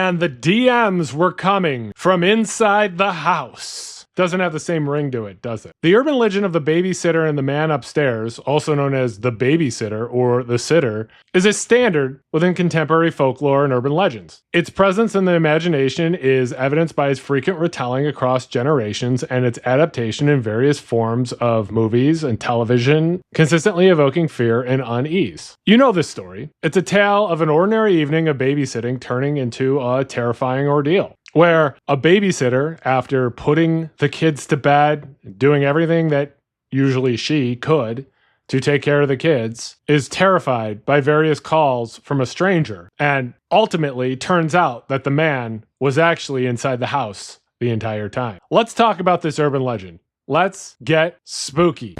and the DMs were coming from inside the house. Doesn't have the same ring to it, does it? The urban legend of the babysitter and the man upstairs, also known as the babysitter or the sitter, is a standard within contemporary folklore and urban legends. Its presence in the imagination is evidenced by its frequent retelling across generations and its adaptation in various forms of movies and television, consistently evoking fear and unease. You know this story. It's a tale of an ordinary evening of babysitting turning into a terrifying ordeal, where a babysitter, after putting the kids to bed, doing everything that usually she could to take care of the kids, is terrified by various calls from a stranger, and ultimately turns out that the man was actually inside the house the entire time. Let's talk about this urban legend. Let's get spooky.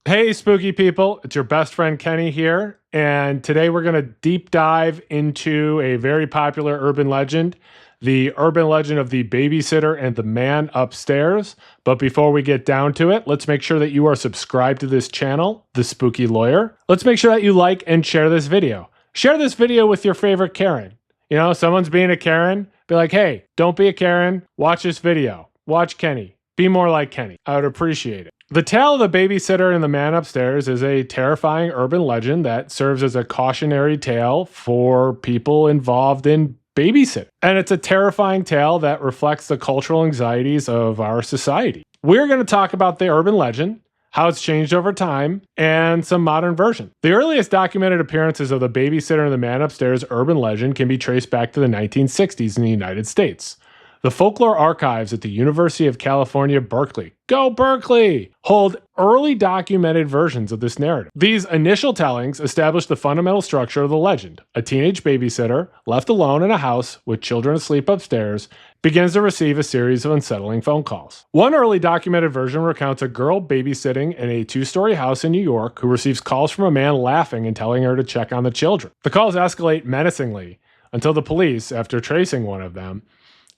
Hey, spooky people, it's your best friend Kenny here, and today we're going to deep dive into a very popular urban legend, the urban legend of the babysitter and the man upstairs. But before we get down to it, let's make sure that you are subscribed to this channel, The Spooky Lawyer. Let's make sure that you like and share this video. Share this video with your favorite Karen. You know, someone's being a Karen, be like, hey, don't be a Karen, watch this video. Watch Kenny. Be more like Kenny. I would appreciate it. The tale of the babysitter and the man upstairs is a terrifying urban legend that serves as a cautionary tale for people involved in babysitting. And it's a terrifying tale that reflects the cultural anxieties of our society. We're going to talk about the urban legend, how it's changed over time, and some modern version. The earliest documented appearances of the babysitter and the man upstairs urban legend can be traced back to the 1960s in the United States. The folklore archives at the University of California, Berkeley, go Berkeley, hold early documented versions of this narrative. These initial tellings establish the fundamental structure of the legend. A teenage babysitter, left alone in a house with children asleep upstairs, begins to receive a series of unsettling phone calls. One early documented version recounts a girl babysitting in a two-story house in New York who receives calls from a man laughing and telling her to check on the children. The calls escalate menacingly until the police, after tracing one of them,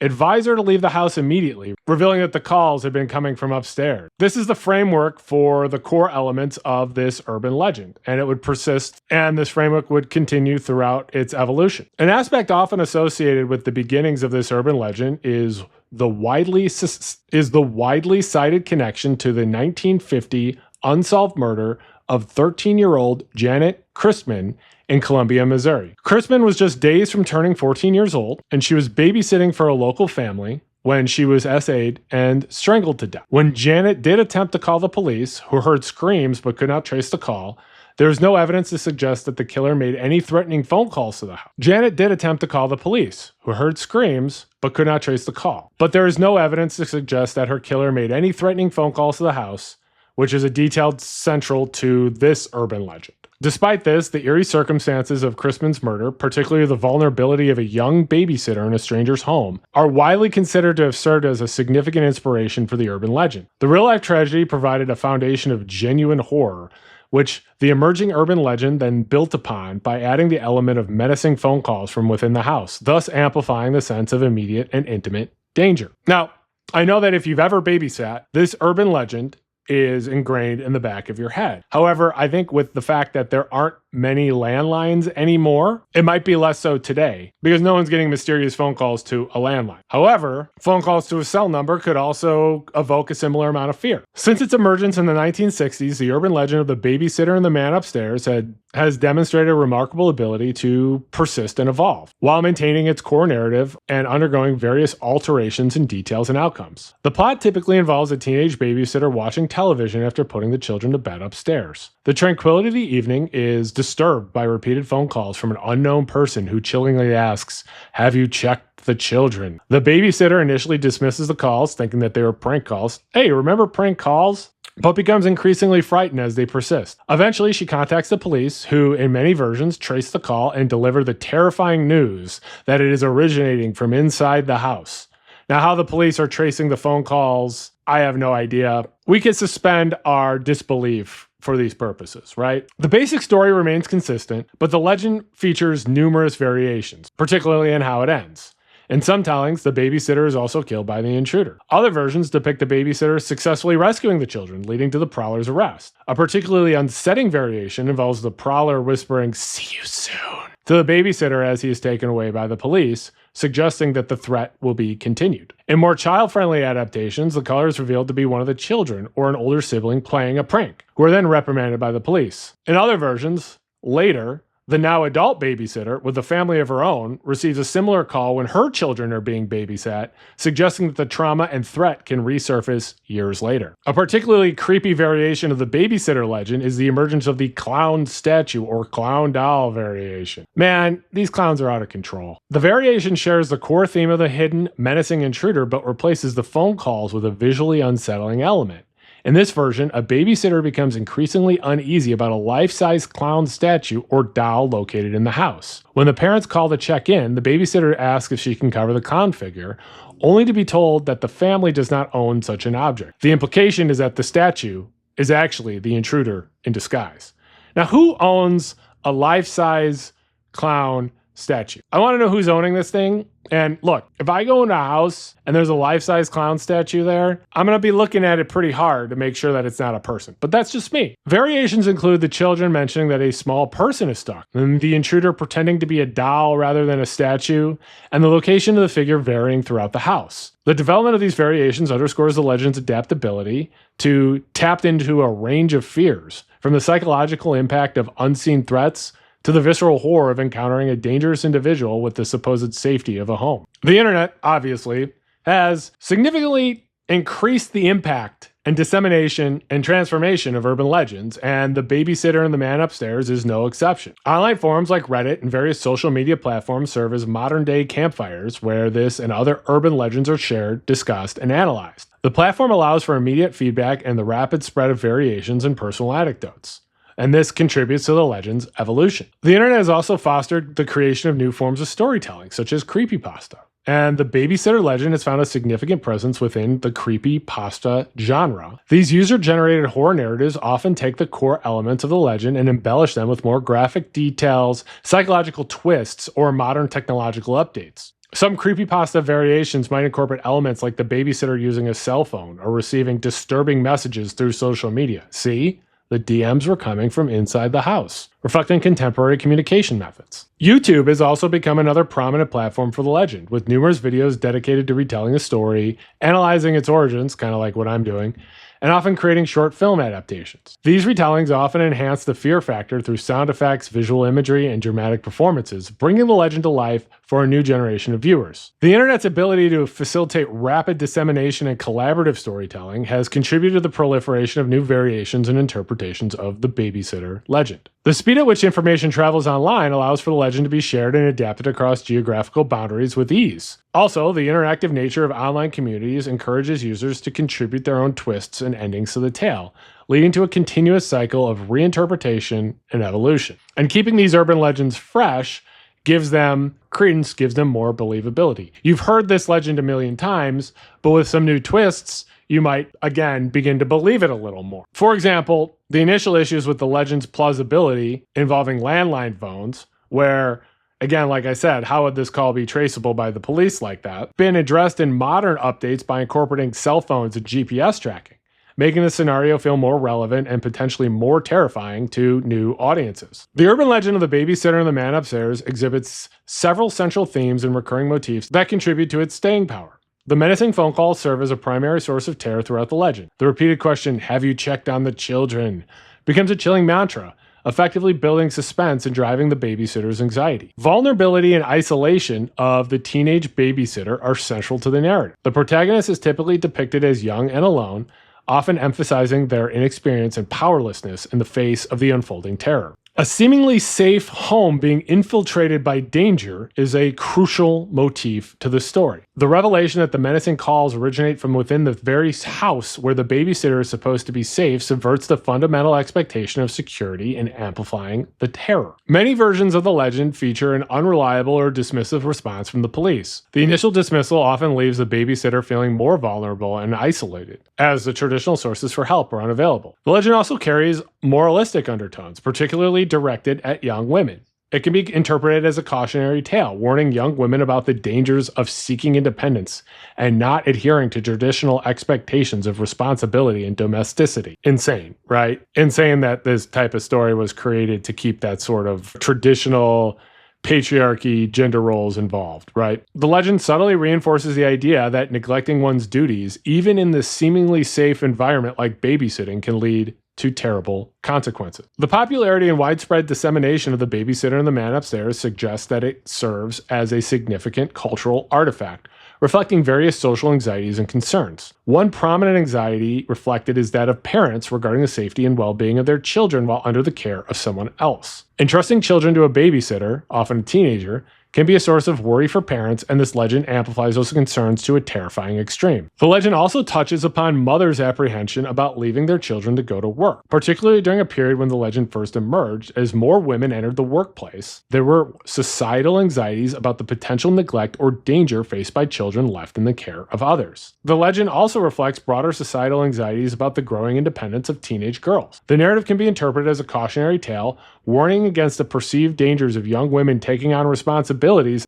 advise her to leave the house immediately, revealing that the calls had been coming from upstairs. This is the framework for the core elements of this urban legend, and it would persist, and this framework would continue throughout its evolution. An aspect often associated with the beginnings of this urban legend is the widely cited connection to the 1950 unsolved murder of 13-year-old Janet Christman in Columbia, Missouri. Christman was just days from turning 14 years old, and she was babysitting for a local family when she was SA'd and strangled to death. When Janet did attempt to call the police, who heard screams but could not trace the call, there is no evidence to suggest that the killer made any threatening phone calls to the house. Janet did attempt to call the police, who heard screams but could not trace the call. But there is no evidence to suggest that her killer made any threatening phone calls to the house, which is a detail central to this urban legend. Despite this, the eerie circumstances of Christman's murder, particularly the vulnerability of a young babysitter in a stranger's home, are widely considered to have served as a significant inspiration for the urban legend. The real-life tragedy provided a foundation of genuine horror, which the emerging urban legend then built upon by adding the element of menacing phone calls from within the house, thus amplifying the sense of immediate and intimate danger. Now, I know that if you've ever babysat, this urban legend is ingrained in the back of your head. However, I think with the fact that there aren't many landlines anymore, it might be less so today because no one's getting mysterious phone calls to a landline. However, phone calls to a cell number could also evoke a similar amount of fear. Since its emergence in the 1960s, the urban legend of the babysitter and the man upstairs has demonstrated a remarkable ability to persist and evolve while maintaining its core narrative and undergoing various alterations in details and outcomes. The plot typically involves a teenage babysitter watching television after putting the children to bed upstairs. The tranquility of the evening is disturbed by repeated phone calls from an unknown person who chillingly asks, "Have you checked the children?" The babysitter initially dismisses the calls, thinking that they were prank calls. Hey, remember prank calls? But becomes increasingly frightened as they persist. Eventually, she contacts the police, who, in many versions, trace the call and deliver the terrifying news that it is originating from inside the house. Now, how the police are tracing the phone calls, I have no idea. We can suspend our disbelief for these purposes, right? The basic story remains consistent, but the legend features numerous variations, particularly in how it ends. In some tellings, the babysitter is also killed by the intruder. Other versions depict the babysitter successfully rescuing the children, leading to the prowler's arrest. A particularly unsettling variation involves the prowler whispering, "See you soon," to the babysitter as he is taken away by the police, suggesting that the threat will be continued. In more child-friendly adaptations, the caller is revealed to be one of the children or an older sibling playing a prank, who are then reprimanded by the police. In other versions, later, the now adult babysitter, with a family of her own, receives a similar call when her children are being babysat, suggesting that the trauma and threat can resurface years later. A particularly creepy variation of the babysitter legend is the emergence of the clown statue or clown doll variation. Man, these clowns are out of control. The variation shares the core theme of the hidden, menacing intruder, but replaces the phone calls with a visually unsettling element. In this version, a babysitter becomes increasingly uneasy about a life-size clown statue or doll located in the house. When the parents call to check in, the babysitter asks if she can cover the clown figure, only to be told that the family does not own such an object. The implication is that the statue is actually the intruder in disguise. Now, who owns a life-size clown statue? I want to know who's owning this thing. And look, if I go into a house and there's a life-size clown statue there, I'm going to be looking at it pretty hard to make sure that it's not a person. But that's just me. Variations include the children mentioning that a small person is stuck, and the intruder pretending to be a doll rather than a statue, and the location of the figure varying throughout the house. The development of these variations underscores the legend's adaptability to tap into a range of fears, from the psychological impact of unseen threats to the visceral horror of encountering a dangerous individual with the supposed safety of a home. The internet, obviously, has significantly increased the impact and dissemination and transformation of urban legends, and the babysitter and the man upstairs is no exception. Online forums like Reddit and various social media platforms serve as modern-day campfires where this and other urban legends are shared, discussed, and analyzed. The platform allows for immediate feedback and the rapid spread of variations and personal anecdotes, and this contributes to the legend's evolution. The internet has also fostered the creation of new forms of storytelling, such as creepypasta. And the babysitter legend has found a significant presence within the creepypasta genre. These user-generated horror narratives often take the core elements of the legend and embellish them with more graphic details, psychological twists, or modern technological updates. Some creepypasta variations might incorporate elements like the babysitter using a cell phone or receiving disturbing messages through social media. See? The DMs were coming from inside the house, reflecting contemporary communication methods. YouTube has also become another prominent platform for the legend, with numerous videos dedicated to retelling the story, analyzing its origins, kind of like what I'm doing, and often creating short film adaptations. These retellings often enhance the fear factor through sound effects, visual imagery, and dramatic performances, bringing the legend to life for a new generation of viewers. The internet's ability to facilitate rapid dissemination and collaborative storytelling has contributed to the proliferation of new variations and interpretations of the babysitter legend. The speed at which information travels online allows for the legend to be shared and adapted across geographical boundaries with ease. Also, the interactive nature of online communities encourages users to contribute their own twists and endings to the tale, leading to a continuous cycle of reinterpretation and evolution. And keeping these urban legends fresh gives them credence, gives them more believability. You've heard this legend a million times, but with some new twists, you might, again, begin to believe it a little more. For example, the initial issues with the legend's plausibility involving landline phones, where, again, like I said, how would this call be traceable by the police like that, been addressed in modern updates by incorporating cell phones and GPS tracking, making the scenario feel more relevant and potentially more terrifying to new audiences. The urban legend of the babysitter and the man upstairs exhibits several central themes and recurring motifs that contribute to its staying power. The menacing phone calls serve as a primary source of terror throughout the legend. The repeated question, "Have you checked on the children?" becomes a chilling mantra, effectively building suspense and driving the babysitter's anxiety. Vulnerability and isolation of the teenage babysitter are central to the narrative. The protagonist is typically depicted as young and alone, often emphasizing their inexperience and powerlessness in the face of the unfolding terror. A seemingly safe home being infiltrated by danger is a crucial motif to the story. The revelation that the menacing calls originate from within the very house where the babysitter is supposed to be safe subverts the fundamental expectation of security and amplifying the terror. Many versions of the legend feature an unreliable or dismissive response from the police. The initial dismissal often leaves the babysitter feeling more vulnerable and isolated, as the traditional sources for help are unavailable. The legend also carries moralistic undertones, particularly directed at young women. It can be interpreted as a cautionary tale, warning young women about the dangers of seeking independence and not adhering to traditional expectations of responsibility and domesticity. Insane, right? Insane that this type of story was created to keep that sort of traditional patriarchy, gender roles involved, right? The legend subtly reinforces the idea that neglecting one's duties, even in this seemingly safe environment like babysitting, can lead to terrible consequences. The popularity and widespread dissemination of The Babysitter and the Man Upstairs suggests that it serves as a significant cultural artifact, reflecting various social anxieties and concerns. One prominent anxiety reflected is that of parents regarding the safety and well-being of their children while under the care of someone else. Entrusting children to a babysitter, often a teenager, can be a source of worry for parents, and this legend amplifies those concerns to a terrifying extreme. The legend also touches upon mothers' apprehension about leaving their children to go to work, particularly during a period when the legend first emerged. As more women entered the workplace, there were societal anxieties about the potential neglect or danger faced by children left in the care of others. The legend also reflects broader societal anxieties about the growing independence of teenage girls. The narrative can be interpreted as a cautionary tale, warning against the perceived dangers of young women taking on responsibilities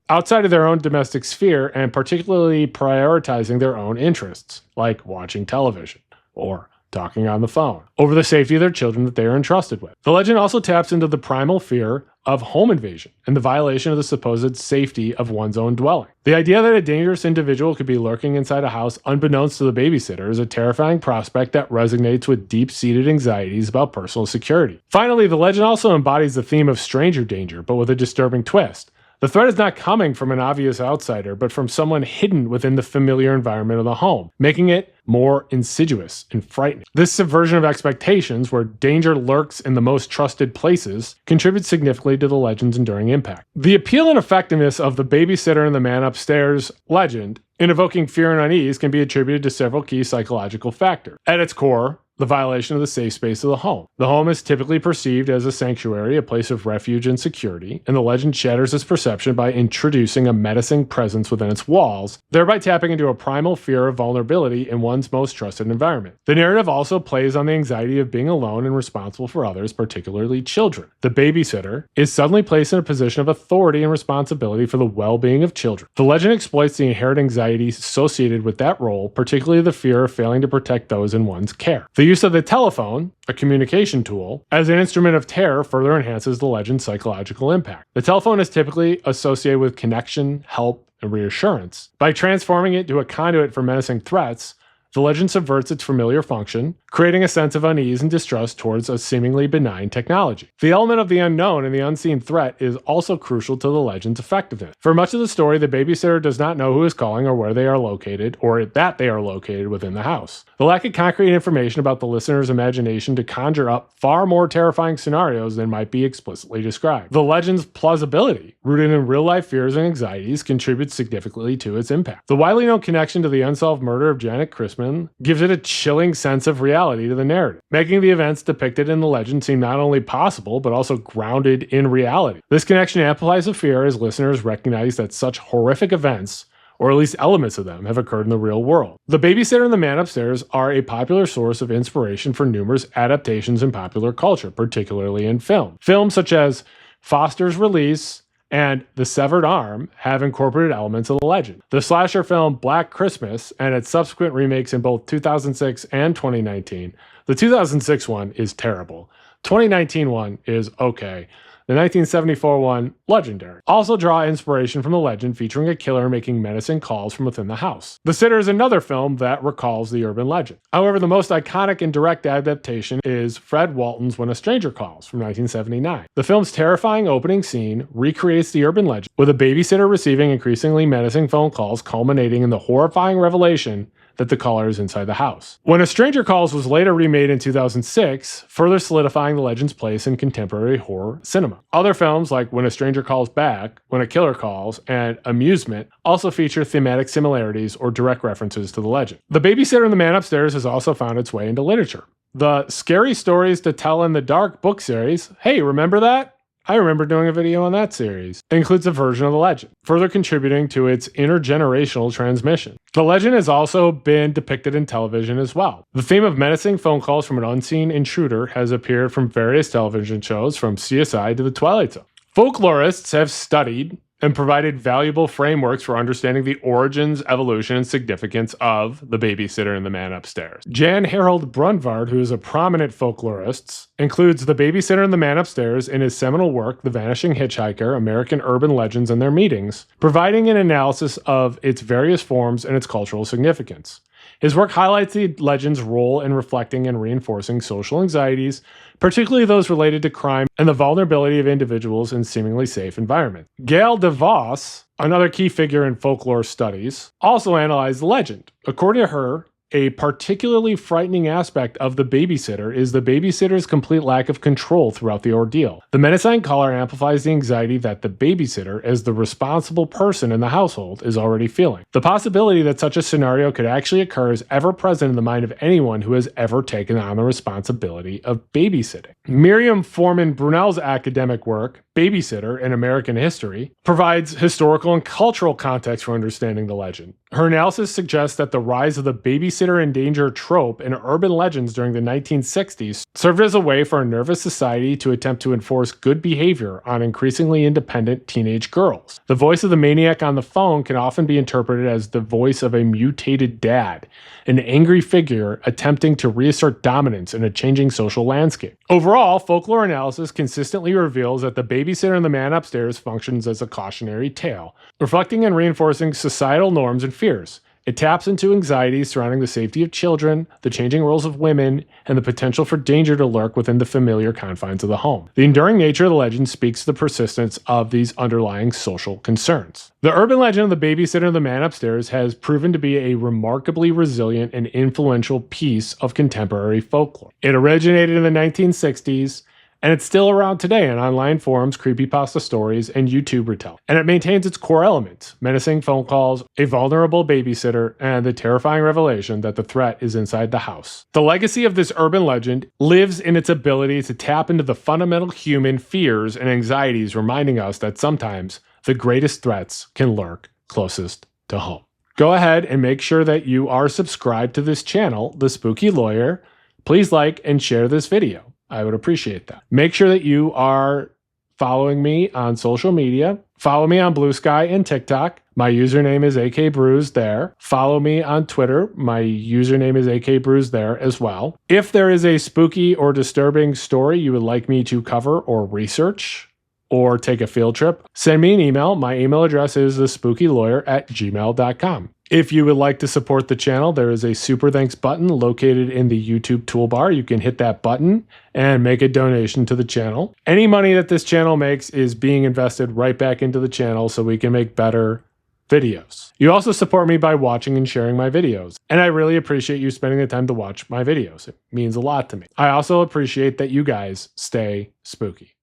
outside of their own domestic sphere and particularly prioritizing their own interests, like watching television or talking on the phone, over the safety of their children that they are entrusted with. The legend also taps into the primal fear of home invasion and the violation of the supposed safety of one's own dwelling. The idea that a dangerous individual could be lurking inside a house unbeknownst to the babysitter is a terrifying prospect that resonates with deep-seated anxieties about personal security. Finally, the legend also embodies the theme of stranger danger, but with a disturbing twist. The threat is not coming from an obvious outsider, but from someone hidden within the familiar environment of the home, making it more insidious and frightening. This subversion of expectations, where danger lurks in the most trusted places, contributes significantly to the legend's enduring impact. The appeal and effectiveness of The Babysitter and the Man Upstairs legend in evoking fear and unease can be attributed to several key psychological factors. At its core, the violation of the safe space of the home. The home is typically perceived as a sanctuary, a place of refuge and security, and the legend shatters this perception by introducing a menacing presence within its walls, thereby tapping into a primal fear of vulnerability in one's most trusted environment. The narrative also plays on the anxiety of being alone and responsible for others, particularly children. The babysitter is suddenly placed in a position of authority and responsibility for the well-being of children. The legend exploits the inherent anxieties associated with that role, particularly the fear of failing to protect those in one's care. The use of the telephone, a communication tool, as an instrument of terror further enhances the legend's psychological impact. The telephone is typically associated with connection, help, and reassurance. By transforming it to a conduit for menacing threats, the legend subverts its familiar function, creating a sense of unease and distrust towards a seemingly benign technology. The element of the unknown and the unseen threat is also crucial to the legend's effectiveness. For much of the story, the babysitter does not know who is calling or where they are located, or that they are located within the house. The lack of concrete information about the listener's imagination to conjure up far more terrifying scenarios than might be explicitly described. The legend's plausibility, rooted in real-life fears and anxieties, contributes significantly to its impact. The widely known connection to the unsolved murder of Janet Christman gives it a chilling sense of reality to the narrative, making the events depicted in the legend seem not only possible, but also grounded in reality. This connection amplifies the fear as listeners recognize that such horrific events, or at least elements of them, have occurred in the real world. The Babysitter and the Man Upstairs are a popular source of inspiration for numerous adaptations in popular culture, particularly in film. Films such as Foster's Release and The Severed Arm have incorporated elements of the legend. The slasher film Black Christmas and its subsequent remakes in both 2006 and 2019. The 2006 one is terrible. 2019 one is okay. The 1974 one, legendary. Also draw inspiration from the legend featuring a killer making menacing calls from within the house. The Sitter is another film that recalls the urban legend. However, the most iconic and direct adaptation is Fred Walton's When a Stranger Calls from 1979. The film's terrifying opening scene recreates the urban legend, with a babysitter receiving increasingly menacing phone calls culminating in the horrifying revelation that the caller is inside the house. When a Stranger Calls was later remade in 2006, further solidifying the legend's place in contemporary horror cinema. Other films like When a Stranger Calls Back, When a Killer Calls, and Amusement also feature thematic similarities or direct references to the legend. The Babysitter and the Man Upstairs has also found its way into literature. The Scary Stories to Tell in the Dark book series, hey, remember that? I remember doing a video on that series. It includes a version of the legend, further contributing to its intergenerational transmission. The legend has also been depicted in television as well. The theme of menacing phone calls from an unseen intruder has appeared from various television shows, from CSI to The Twilight Zone. Folklorists have studied and provided valuable frameworks for understanding the origins, evolution, and significance of The Babysitter and the Man Upstairs. Jan Harold Brunvard, who is a prominent folklorist, includes The Babysitter and the Man Upstairs in his seminal work, The Vanishing Hitchhiker, American Urban Legends and Their Meanings, providing an analysis of its various forms and its cultural significance. His work highlights the legend's role in reflecting and reinforcing social anxieties, particularly those related to crime and the vulnerability of individuals in seemingly safe environments. Gail DeVos, another key figure in folklore studies, also analyzed the legend. According to her, a particularly frightening aspect of The Babysitter is the babysitter's complete lack of control throughout the ordeal. The menacing caller amplifies the anxiety that the babysitter, as the responsible person in the household, is already feeling. The possibility that such a scenario could actually occur is ever present in the mind of anyone who has ever taken on the responsibility of babysitting. Miriam Foreman Brunel's academic work, Babysitter in American History, provides historical and cultural context for understanding the legend. Her analysis suggests that the rise of the babysitter in danger trope in urban legends during the 1960s served as a way for a nervous society to attempt to enforce good behavior on increasingly independent teenage girls. The voice of the maniac on the phone can often be interpreted as the voice of a mutated dad, an angry figure attempting to reassert dominance in a changing social landscape. Overall, folklore analysis consistently reveals that The Babysitter and the Man Upstairs functions as a cautionary tale, reflecting and reinforcing societal norms and fears. It taps into anxieties surrounding the safety of children, the changing roles of women, and the potential for danger to lurk within the familiar confines of the home. The enduring nature of the legend speaks to the persistence of these underlying social concerns. The urban legend of The Babysitter and the Man Upstairs has proven to be a remarkably resilient and influential piece of contemporary folklore. It originated in the 1960s, and it's still around today in online forums, creepypasta stories, and YouTube retell. And it maintains its core elements: menacing phone calls, a vulnerable babysitter, and the terrifying revelation that the threat is inside the house. The legacy of this urban legend lives in its ability to tap into the fundamental human fears and anxieties, reminding us that sometimes the greatest threats can lurk closest to home. Go ahead and make sure that you are subscribed to this channel, The Spooky Lawyer. Please like and share this video. I would appreciate that. Make sure that you are following me on social media. Follow me on Blue Sky and TikTok. My username is akbrews there. Follow me on Twitter. My username is akbrews there as well. If there is a spooky or disturbing story you would like me to cover or research or take a field trip, send me an email. My email address is thespookylawyer@gmail.com. If you would like to support the channel, there is a Super Thanks button located in the YouTube toolbar. You can hit that button and make a donation to the channel. Any money that this channel makes is being invested right back into the channel so we can make better videos. You also support me by watching and sharing my videos, and I really appreciate you spending the time to watch my videos. It means a lot to me. I also appreciate that you guys stay spooky.